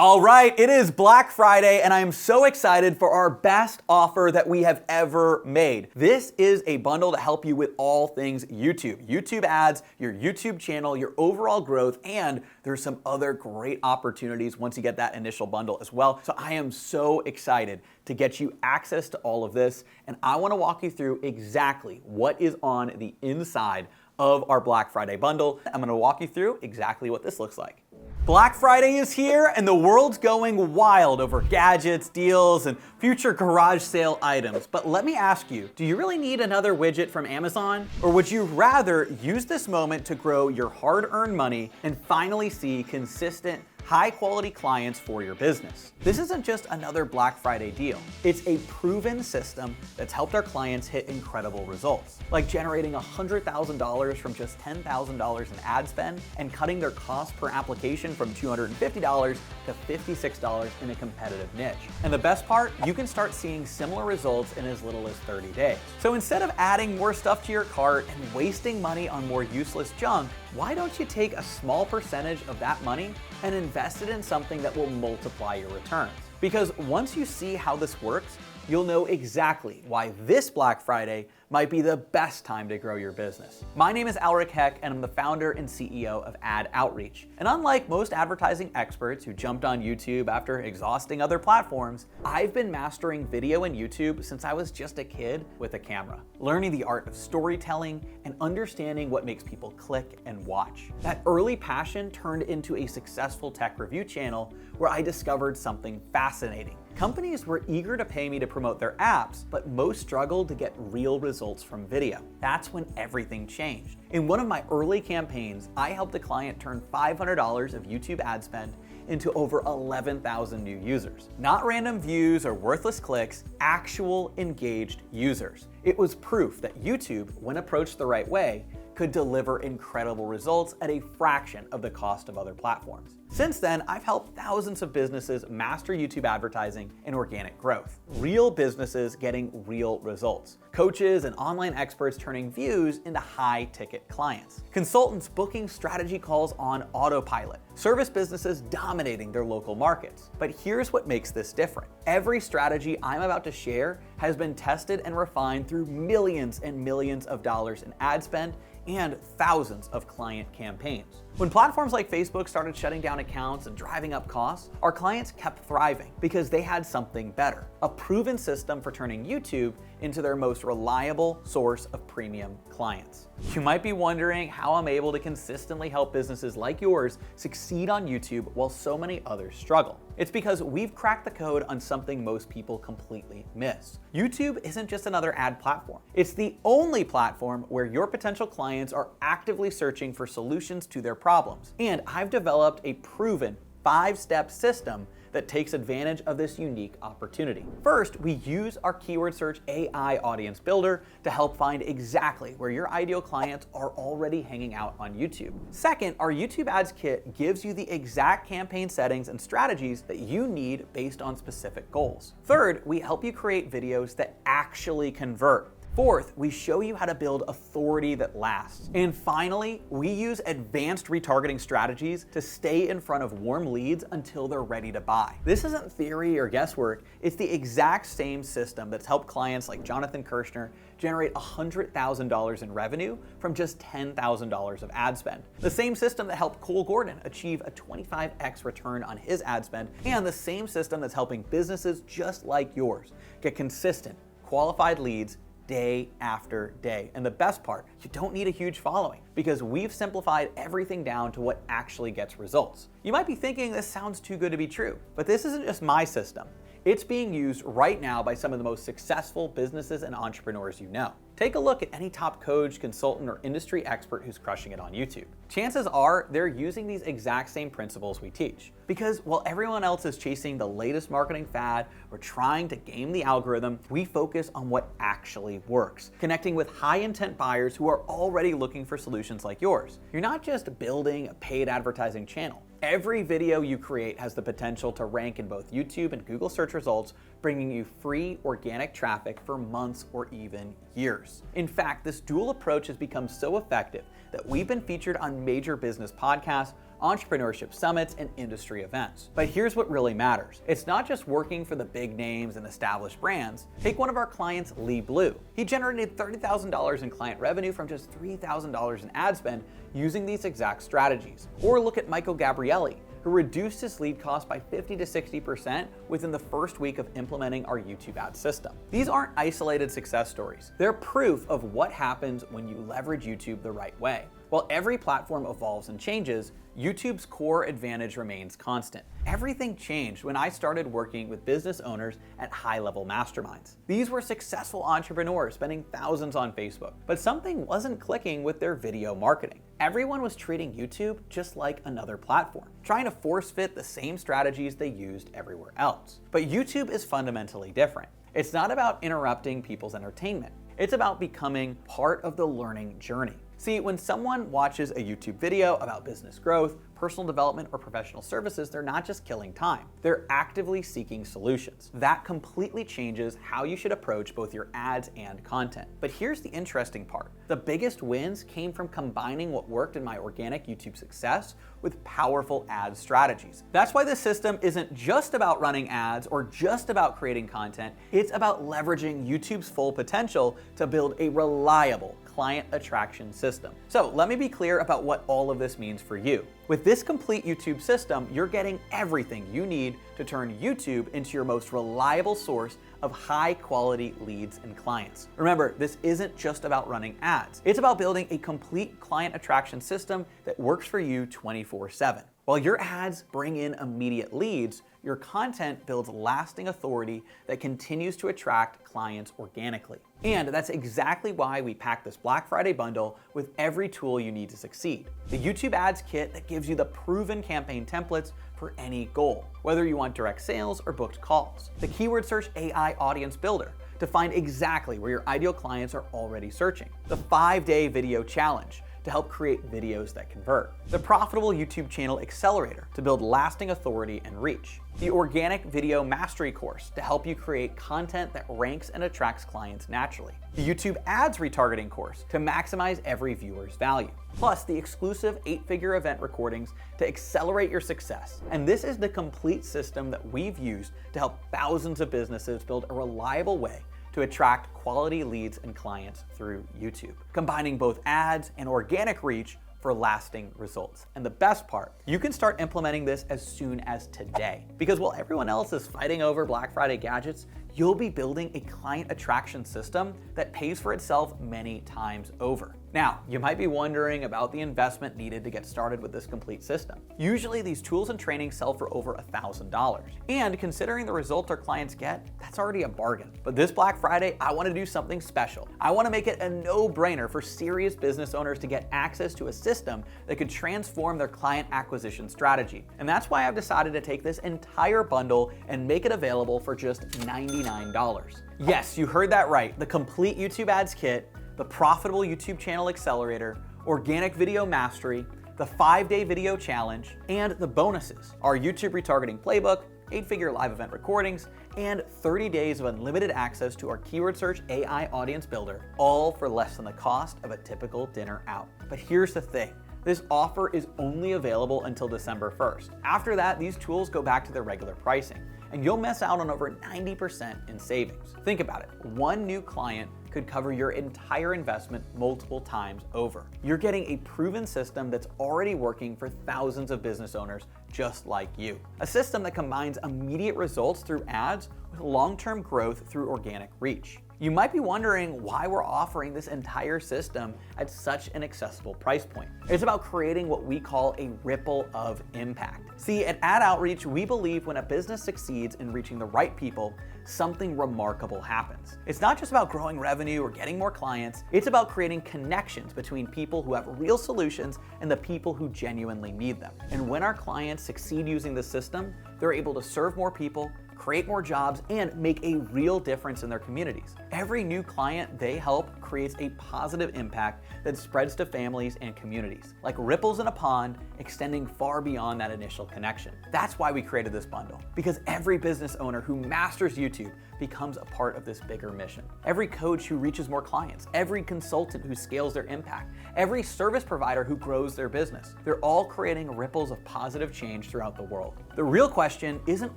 All right, it is Black Friday, and I am so excited for our best offer that we have ever made. This is a bundle to help you with all things YouTube. YouTube ads, your YouTube channel, your overall growth, and there's some other great opportunities once you get that initial bundle as well. So I am so excited to get you access to all of this, and I want to walk you through exactly what is on the inside of our Black Friday bundle. I'm going to walk you through exactly what this looks like. Black Friday is here and the world's going wild over gadgets, deals, and future garage sale items. But let me ask you, do you really need another widget from Amazon? Or would you rather use this moment to grow your hard-earned money and finally see consistent, high-quality clients for your business? This isn't just another Black Friday deal. It's a proven system that's helped our clients hit incredible results, like generating $100,000 from just $10,000 in ad spend and cutting their cost per application from $250 to $56 in a competitive niche. And the best part, you can start seeing similar results in as little as 30 days. So instead of adding more stuff to your cart and wasting money on more useless junk, why don't you take a small percentage of that money and invest it in something that will multiply your returns? Because once you see how this works, you'll know exactly why this Black Friday might be the best time to grow your business. My name is Aleric, and I'm the founder and CEO of Ad Outreach. And unlike most advertising experts who jumped on YouTube after exhausting other platforms, I've been mastering video and YouTube since I was just a kid with a camera, learning the art of storytelling and understanding what makes people click and watch. That early passion turned into a successful tech review channel where I discovered something fascinating. Companies were eager to pay me to promote their apps, but most struggled to get real results from video. That's when everything changed. In one of my early campaigns, I helped a client turn $500 of YouTube ad spend into over 11,000 new users. Not random views or worthless clicks, actual engaged users. It was proof that YouTube, when approached the right way, could deliver incredible results at a fraction of the cost of other platforms. Since then, I've helped thousands of businesses master YouTube advertising and organic growth. Real businesses getting real results. Coaches and online experts turning views into high-ticket clients. Consultants booking strategy calls on autopilot. Service businesses dominating their local markets. But here's what makes this different. Every strategy I'm about to share has been tested and refined through millions and millions of dollars in ad spend and thousands of client campaigns. When platforms like Facebook started shutting down accounts and driving up costs, our clients kept thriving because they had something better, a proven system for turning YouTube into their most reliable source of premium clients. You might be wondering how I'm able to consistently help businesses like yours succeed on YouTube while so many others struggle. It's because we've cracked the code on something most people completely miss. YouTube isn't just another ad platform. It's the only platform where your potential clients are actively searching for solutions to their problems. And I've developed a proven 5-step system that takes advantage of this unique opportunity. First, we use our keyword search AI audience builder to help find exactly where your ideal clients are already hanging out on YouTube. Second, our YouTube Ads Kit gives you the exact campaign settings and strategies that you need based on specific goals. Third, we help you create videos that actually convert. Fourth, we show you how to build authority that lasts. And finally, we use advanced retargeting strategies to stay in front of warm leads until they're ready to buy. This isn't theory or guesswork, it's the exact same system that's helped clients like Jonathan Kirchner generate $100,000 in revenue from just $10,000 of ad spend. The same system that helped Cole Gordon achieve a 25x return on his ad spend, and the same system that's helping businesses just like yours get consistent, qualified leads day after day. And the best part, you don't need a huge following because we've simplified everything down to what actually gets results. You might be thinking this sounds too good to be true, but this isn't just my system. It's being used right now by some of the most successful businesses and entrepreneurs you know. Take a look at any top coach, consultant, or industry expert who's crushing it on YouTube. Chances are they're using these exact same principles we teach. Because while everyone else is chasing the latest marketing fad or trying to game the algorithm, we focus on what actually works, connecting with high-intent buyers who are already looking for solutions like yours. You're not just building a paid advertising channel. Every video you create has the potential to rank in both YouTube and Google search results, bringing you free organic traffic for months or even years. In fact, this dual approach has become so effective that we've been featured on major business podcasts, entrepreneurship summits, and industry events. But here's what really matters. It's not just working for the big names and established brands. Take one of our clients, Lee Blue. He generated $30,000 in client revenue from just $3,000 in ad spend using these exact strategies. Or look at Michael Gabrielli, who reduced his lead cost by 50 to 60% within the first week of implementing our YouTube ad system. These aren't isolated success stories. They're proof of what happens when you leverage YouTube the right way. While every platform evolves and changes, YouTube's core advantage remains constant. Everything changed when I started working with business owners at high-level masterminds. These were successful entrepreneurs spending thousands on Facebook, but something wasn't clicking with their video marketing. Everyone was treating YouTube just like another platform, trying to force-fit the same strategies they used everywhere else. But YouTube is fundamentally different. It's not about interrupting people's entertainment. It's about becoming part of the learning journey. See, when someone watches a YouTube video about business growth, personal development, or professional services, they're not just killing time. They're actively seeking solutions. That completely changes how you should approach both your ads and content. But here's the interesting part. The biggest wins came from combining what worked in my organic YouTube success with powerful ad strategies. That's why this system isn't just about running ads or just about creating content. It's about leveraging YouTube's full potential to build a reliable client attraction system. So let me be clear about what all of this means for you. With this complete YouTube system, you're getting everything you need to turn YouTube into your most reliable source of high-quality leads and clients. Remember, this isn't just about running ads. It's about building a complete client attraction system that works for you 24/7. While your ads bring in immediate leads, your content builds lasting authority that continues to attract clients organically. And that's exactly why we pack this Black Friday bundle with every tool you need to succeed. The YouTube Ads Kit that gives you the proven campaign templates for any goal, whether you want direct sales or booked calls. The Keyword Search AI Audience Builder to find exactly where your ideal clients are already searching. The 5-day video challenge to help create videos that convert. The Profitable YouTube Channel Accelerator to build lasting authority and reach. The Organic Video Mastery course to help you create content that ranks and attracts clients naturally. The YouTube Ads Retargeting course to maximize every viewer's value. Plus the exclusive 8-figure event recordings to accelerate your success. And this is the complete system that we've used to help thousands of businesses build a reliable way to attract quality leads and clients through YouTube, combining both ads and organic reach for lasting results. And the best part, you can start implementing this as soon as today. Because while everyone else is fighting over Black Friday gadgets, you'll be building a client attraction system that pays for itself many times over. Now, you might be wondering about the investment needed to get started with this complete system. Usually these tools and trainings sell for over $1,000. And considering the results our clients get, that's already a bargain. But this Black Friday, I want to do something special. I want to make it a no-brainer for serious business owners to get access to a system that could transform their client acquisition strategy. And that's why I've decided to take this entire bundle and make it available for just $99. Yes, you heard that right. The complete YouTube Ads Kit, the Profitable YouTube Channel Accelerator, Organic Video Mastery, the 5-day video challenge, and the bonuses, our YouTube retargeting playbook, 8-figure live event recordings, and 30 days of unlimited access to our Keyword Search AI Audience Builder, all for less than the cost of a typical dinner out. But here's the thing. This offer is only available until December 1st. After that, these tools go back to their regular pricing, and you'll miss out on over 90% in savings. Think about it. One new client could cover your entire investment multiple times over. You're getting a proven system that's already working for thousands of business owners just like you. A system that combines immediate results through ads with long-term growth through organic reach. You might be wondering why we're offering this entire system at such an accessible price point. It's about creating what we call a ripple of impact. See, at Ad Outreach, we believe when a business succeeds in reaching the right people, something remarkable happens. It's not just about growing revenue or getting more clients, it's about creating connections between people who have real solutions and the people who genuinely need them. And when our clients succeed using the system, they're able to serve more people, create more jobs, and make a real difference in their communities. Every new client they help creates a positive impact that spreads to families and communities, like ripples in a pond, extending far beyond that initial connection. That's why we created this bundle, because every business owner who masters YouTube becomes a part of this bigger mission. Every coach who reaches more clients, every consultant who scales their impact, every service provider who grows their business, they're all creating ripples of positive change throughout the world. The real question isn't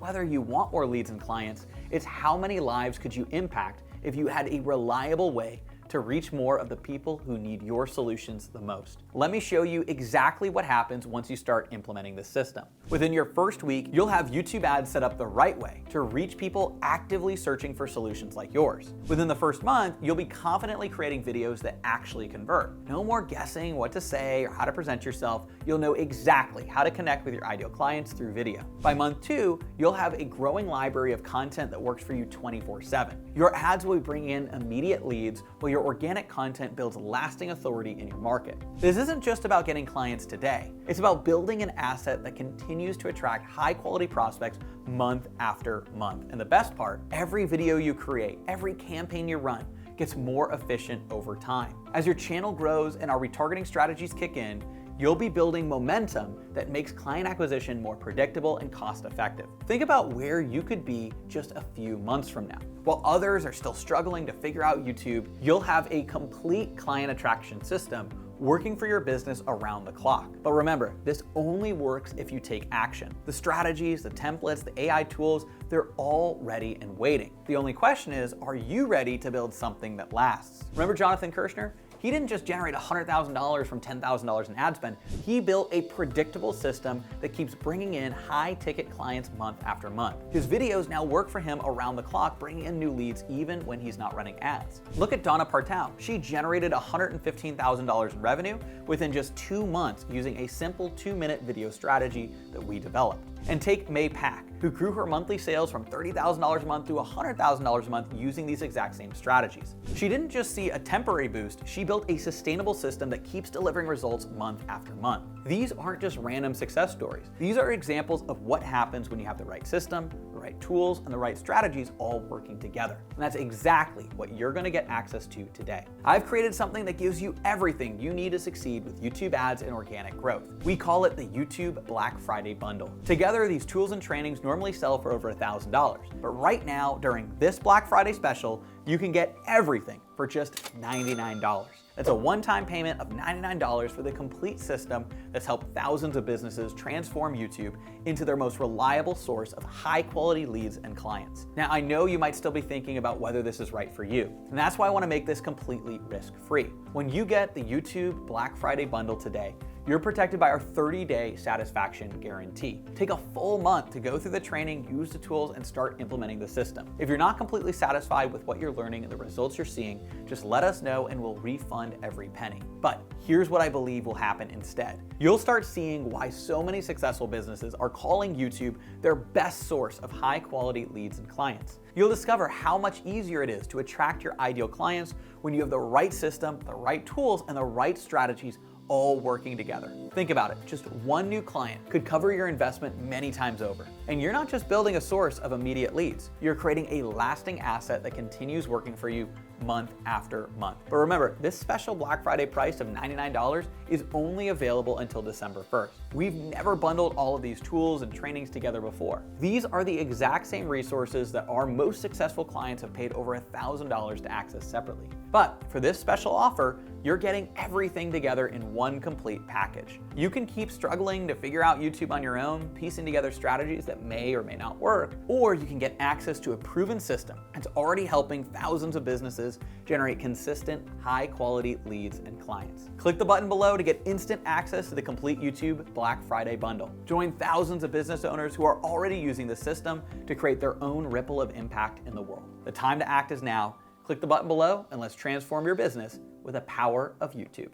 whether you want more leads and clients, it's how many lives could you impact if you had a reliable way to reach more of the people who need your solutions the most. Let me show you exactly what happens once you start implementing this system. Within your first week, you'll have YouTube ads set up the right way to reach people actively searching for solutions like yours. Within the first month, you'll be confidently creating videos that actually convert. No more guessing what to say or how to present yourself. You'll know exactly how to connect with your ideal clients through video. By month 2, you'll have a growing library of content that works for you 24/7. Your ads will be bringing in immediate leads, while your organic content builds lasting authority in your market. This isn't just about getting clients today. It's about building an asset that continues to attract high-quality prospects month after month. And the best part, every video you create, every campaign you run, gets more efficient over time. As your channel grows and our retargeting strategies kick in, you'll be building momentum that makes client acquisition more predictable and cost-effective. Think about where you could be just a few months from now. While others are still struggling to figure out YouTube, you'll have a complete client attraction system working for your business around the clock. But remember, this only works if you take action. The strategies, the templates, the AI tools, they're all ready and waiting. The only question is, are you ready to build something that lasts? Remember Jonathan Kirchner? He didn't just generate $100,000 from $10,000 in ad spend. He built a predictable system that keeps bringing in high-ticket clients month after month. His videos now work for him around the clock, bringing in new leads even when he's not running ads. Look at Donna Partow. She generated $115,000 in revenue within just 2 months using a simple 2-minute video strategy that we developed. And take May Pack, who grew her monthly sales from $30,000 a month to $100,000 a month using these exact same strategies. She didn't just see a temporary boost, she built a sustainable system that keeps delivering results month after month. These aren't just random success stories. These are examples of what happens when you have the right system, the right tools, and the right strategies all working together. And that's exactly what you're gonna get access to today. I've created something that gives you everything you need to succeed with YouTube ads and organic growth. We call it the YouTube Black Friday Bundle. Together, these tools and trainings normally sell for over $1,000. But right now, during this Black Friday special, you can get everything for just $99. That's a one-time payment of $99 for the complete system that's helped thousands of businesses transform YouTube into their most reliable source of high-quality leads and clients. Now, I know you might still be thinking about whether this is right for you, and that's why I want to make this completely risk-free. When you get the YouTube Black Friday Bundle today, you're protected by our 30-day satisfaction guarantee. Take a full month to go through the training, use the tools, and start implementing the system. If you're not completely satisfied with what you're learning and the results you're seeing, just let us know and we'll refund every penny. But here's what I believe will happen instead. You'll start seeing why so many successful businesses are calling YouTube their best source of high-quality leads and clients. You'll discover how much easier it is to attract your ideal clients when you have the right system, the right tools, and the right strategies all working together. Think about it, just one new client could cover your investment many times over. And you're not just building a source of immediate leads, you're creating a lasting asset that continues working for you month after month. But remember, this special Black Friday price of $99 is only available until December 1st. We've never bundled all of these tools and trainings together before. These are the exact same resources that our most successful clients have paid over $1,000 to access separately. But for this special offer, you're getting everything together in one complete package. You can keep struggling to figure out YouTube on your own, piecing together strategies that may or may not work, or you can get access to a proven system that's already helping thousands of businesses generate consistent, high-quality leads and clients. Click the button below to get instant access to the complete YouTube Black Friday Bundle. Join thousands of business owners who are already using the system to create their own ripple of impact in the world. The time to act is now. Click the button below and let's transform your business with the power of YouTube.